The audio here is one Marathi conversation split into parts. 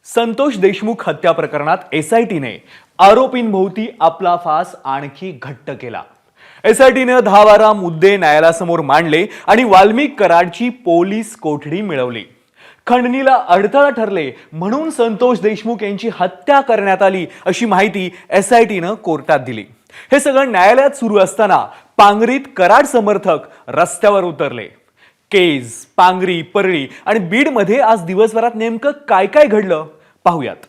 संतोष देशमुख हत्या प्रकरणात एसआयटीने आरोपींभोवती आपला फास आणखी घट्ट केला। एसआयटीने 10-12 मुद्दे न्यायालयासमोर मांडले आणि वाल्मिक कराडची पोलीस कोठडी मिळवली। खंडणीला अडथळा ठरले म्हणून संतोष देशमुख यांची हत्या करण्यात आली अशी माहिती एसआयटीने कोर्टात दिली। हे सगळं न्यायालयात सुरू असताना पांगरीत कराड समर्थक रस्त्यावर उतरले। केज, पांगरी, परळी आणि बीडमध्ये आज दिवसभरात नेमकं काय काय घडलं पाहूयात।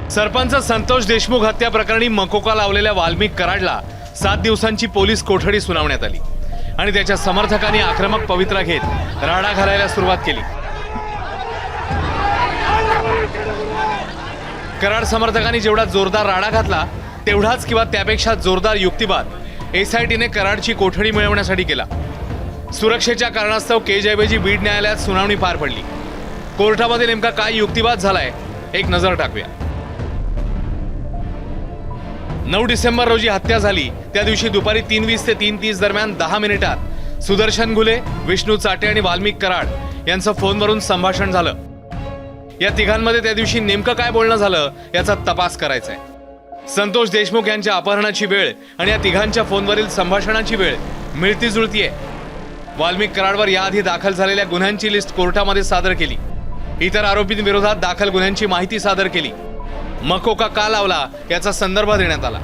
सरपंच संतोष देशमुख हत्या प्रकरणी मकोका लावलेल्या वाल्मिक कराडला 7 दिवसांची पोलीस कोठडी सुनावण्यात आली आणि त्याच्या समर्थकांनी आक्रमक पवित्रा घेत राडा घालायला सुरुवात केली। कराड समर्थकांनी जेवढा जोरदार राडा घातला तेवढाच किंवा त्यापेक्षा जोरदार युक्तिवाद एसआयटीने कराडची कोठडी मिळवण्यासाठी केला। सुरक्षेच्या कारणास्तव केजऐवजी बीड न्यायालयात सुनावणी पार पडली। कोर्टामध्ये नेमका काय युक्तिवाद झालाय एक नजर टाकूया। 9 डिसेंबर रोजी हत्या झाली त्या दिवशी दुपारी 3:20 ते 3:30 दरम्यान 10 मिनिटात सुदर्शन घुले, विष्णू चाटे आणि वाल्मिक कराड यांचं फोनवरून संभाषण झालं। या तिघांमध्ये त्या दिवशी नेमकं काय बोलणं झालं याचा तपास करायचा आहे। संतोष देशमुख यांच्या अपहरणाची वेळ आणि या तिघांच्या फोनवरील संभाषणाची वेळ मिळती जुळती आहे। वाल्मिक कराडवर याआधी दाखल झालेल्या गुन्ह्यांची लिस्ट कोर्टामध्ये सादर केली। इतर आरोपींविरोधात दाखल गुन्ह्यांची माहिती सादर केली। मकोका का लावला याचा संदर्भ देण्यात आला।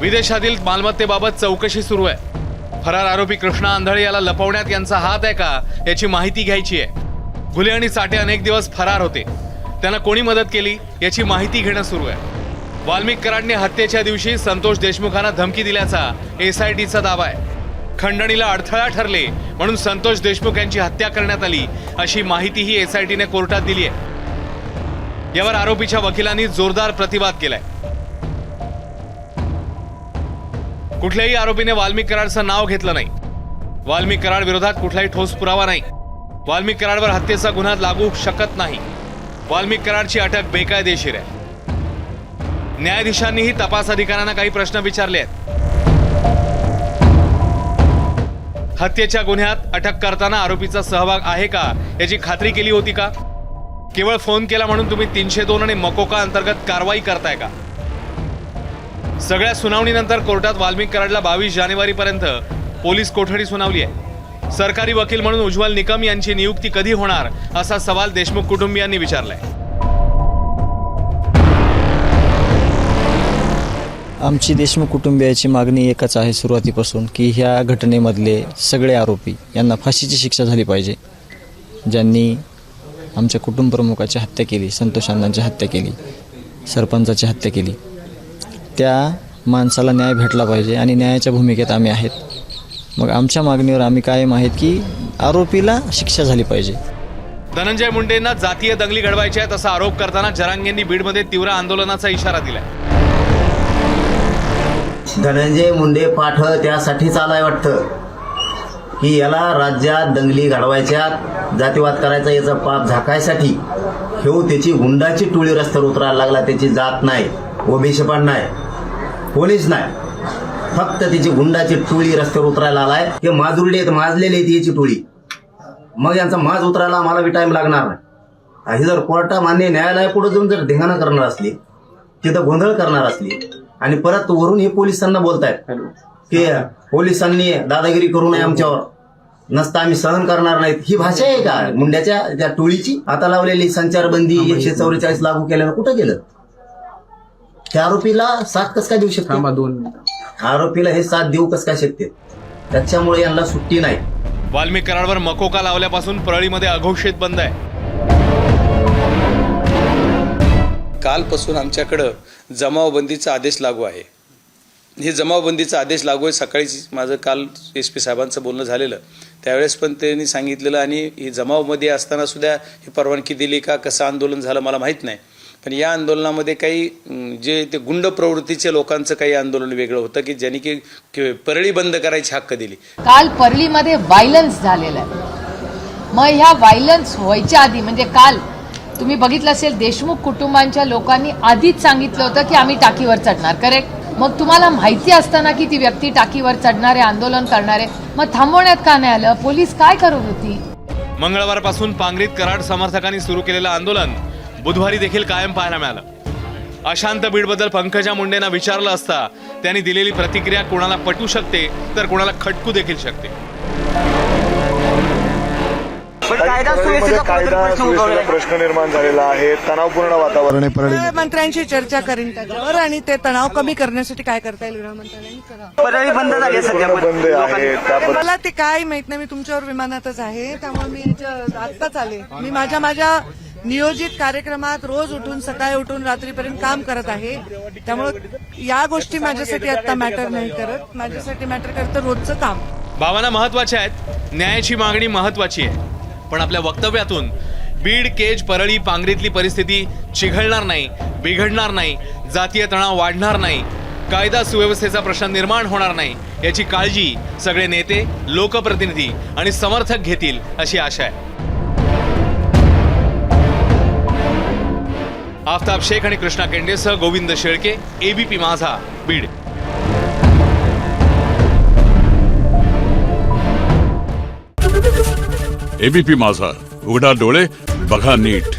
विदेशातील मालमत्तेबाबत चौकशी सुरू आहे। फरार आरोपी कृष्णा आंधळे याला लपवण्यात यांचा हात आहे का याची माहिती घ्यायची आहे। घुले आणि चाटे अनेक दिवस फरार होते, त्यांना कोणी मदत केली याची माहिती घेणं सुरू आहे। वाल्मिक कराडने हत्येच्या दिवशी संतोष देशमुखांना धमकी दिल्याचा एसआयटीचा दावा आहे। खंडणीला अडथळा ठरले म्हणून संतोष देशमुख यांची हत्या करण्यात आली अशी माहितीही एसआयटीने कोर्टात दिली आहे। यावर आरोपीच्या वकिलांनी जोरदार प्रतिवाद केलाय। कुठल्याही आरोपीने वाल्मिक कराडचं नाव घेतलं नाही। वाल्मिक कराड विरोधात कुठलाही ठोस पुरावा नाही। वाल्मिक कराडवर हत्येचा गुन्हा लागू शकत नाही। वाल्मिक कराडची अटक बेकायदेशीर आहे। न्यायाधीशांनीही तपास अधिकाऱ्यांना काही प्रश्न विचारले आहेत। हत्येच्या गुन्ह्यात अटक करताना आरोपीचा सहभाग आहे का याची खात्री केली होती का? केवळ फोन केला म्हणून तुम्ही 302 आणि मकोका अंतर्गत कारवाई करताय का? सगळ्या सुनावणीनंतर कोर्टात वाल्मिक कराडला 22 जानेवारीपर्यंत पोलीस कोठडी सुनावली आहे। सरकारी वकील म्हणून उज्ज्वल निकम यांची नियुक्ती कधी होणार असा सवाल देशमुख कुटुंबियांनी विचारलाय। आमची देशमुख कुटुंबियाची मागणी एकच आहे सुरुवातीपासून की ह्या घटनेमधले सगळे आरोपी यांना फाशीची शिक्षा झाली पाहिजे। ज्यांनी आमच्या कुटुंब प्रमुखाची हत्या केली, संतोष अण्णांची हत्या केली, सरपंचाची हत्या केली, त्या माणसाला न्याय भेटला पाहिजे आणि न्यायाच्या भूमिकेत आम्ही आहेत। मग आमच्या मागणीवर आम्ही कायम आहेत की आरोपीला शिक्षा झाली पाहिजे। धनंजय मुंडेंना जातीय दंगली घडवायच्या आहेत असा आरोप करताना जरांगेंनी बीडमध्ये तीव्र आंदोलनाचा इशारा दिलाय। धनंजय मुंडे पाठ त्यासाठीच आलाय वाटतं की याला राज्यात दंगली घडवायच्यात, जातीवाद करायचा याचा पाप झाकायसाठी हेऊ त्याची गुंडाची टोळी रस्त्यावर उतरायला लागला। त्याची जात नाही, ओबीसी पण नाही, पोलीस नाही, फक्त त्याची गुंडाची टोळी रस्त्यावर उतरायला आलाय। हे माजुरडे आहेत, माजलेले आहेत याची टोळी। मग यांचा माज उतरायला आम्हाला बी टाइम लागणार नाही। ही जर कोर्टा मान्य न्यायालयापुढे जाऊन जर धिंगाणा करणार असली, तिथं गोंधळ करणार असली आणि परत वरून हे पोलिसांना बोलतायत की पोलिसांनी दादागिरी करू नये आमच्यावर, नसता आम्ही सहन करणार नाहीत, ही भाषा आहे का मुंड्याच्या त्या टोळीची? आता लावलेली संचारबंदी 144 लागू केल्यानं कुठं गेलं? त्या आरोपीला 7 कस काय देऊ शकते? आरोपीला हे 7 देऊ कस काय शकते? त्याच्यामुळे यांना सुट्टी नाही। वाल्मिक कराडवर मकोका लावल्यापासून परळीमध्ये अघोषित बंद आहे। कालपासून आमच्याकडं जमावबंदीचा आदेश लागू आहे। हे जमावबंदीचा आदेश लागू आहे। सकाळीच माझं काल SP साहेबांचं बोलणं झालेलं, त्यावेळेस पण त्यांनी सांगितलेलं आणि ही जमावमध्ये असताना सुद्धा ही परवानगी दिली का, कसं आंदोलन झालं मला माहीत नाही। पण या आंदोलनामध्ये काही जे ते गुंड प्रवृत्तीच्या लोकांचं काही आंदोलन वेगळं होतं की ज्यांनी की परळी बंद करायची हक्क दिली। काल परळीमध्ये व्हायलन्स झालेला आहे। मग ह्या व्हायलन्स व्हायच्या आधी म्हणजे काल तुम्ही बघितलं असेल देशमुख कुटुंबांच्या लोकांनी आधीच सांगितलं होतं की आम्ही टाकीवर चढणार, करेक्ट? मग तुम्हाला माहिती असताना की ती व्यक्ती टाकीवर चढणारे, आंदोलन करणारे, मग थांबवण्यात का नाही आलं? पोलीस काय करत होती? मंगळवारपासून पांगरीत कराड समर्थकांनी सुरू केलेलं आंदोलन बुधवारी देखील कायम पाहायला मिळालं. अशांत बीडबद्दल पंकजा मुंडेंना विचारलं असता त्यांनी दिलेली प्रतिक्रिया कोणाला पटू शकते तर कोणाला खटकू देखील शकते. कायदा सुव्यवस्थेचा प्रश्न निर्माण झालेला आहे, तणावपूर्ण वातावरण आहे. गृहमंत्र्यांशी चर्चा करीन त्याच्यावर आणि ते तणाव कमी करण्यासाठी काय करता येईल गृहमंत्र्यांनी करा. परळी बंद झाली सध्या, बंद आहे. मला ते काय माहित नाही, मी तुमच्यावर विमानातच आहे त्यामुळे मी आत्ताच आले. मी माझ्या नियोजित कार्यक्रमात रोज उठून सकाळी उठून रात्रीपर्यंत काम करत आहे, त्यामुळे या गोष्टी माझ्यासाठी आता मॅटर नाही करत. माझ्यासाठी मॅटर करतं रोजचं काम. भावना महत्वाच्या आहेत, न्यायाची मागणी महत्वाची आहे, पण आपल्या वक्तव्यातून बीड, केज, परळी, पांगरीतली परिस्थिती चिघळणार नाही, बिघडणार नाही, जातीय तणाव वाढणार नाही, कायदा सुव्यवस्थेचा प्रश्न निर्माण होणार नाही याची काळजी सगळे नेते, लोकप्रतिनिधी आणि समर्थक घेतील अशी आशा आहे. आफताब शेख आणि कृष्णा केंडेसह गोविंद शेळके, एबीपी माझा, बीड. एबीपी माझा, उघडा डोळे बघा नीट.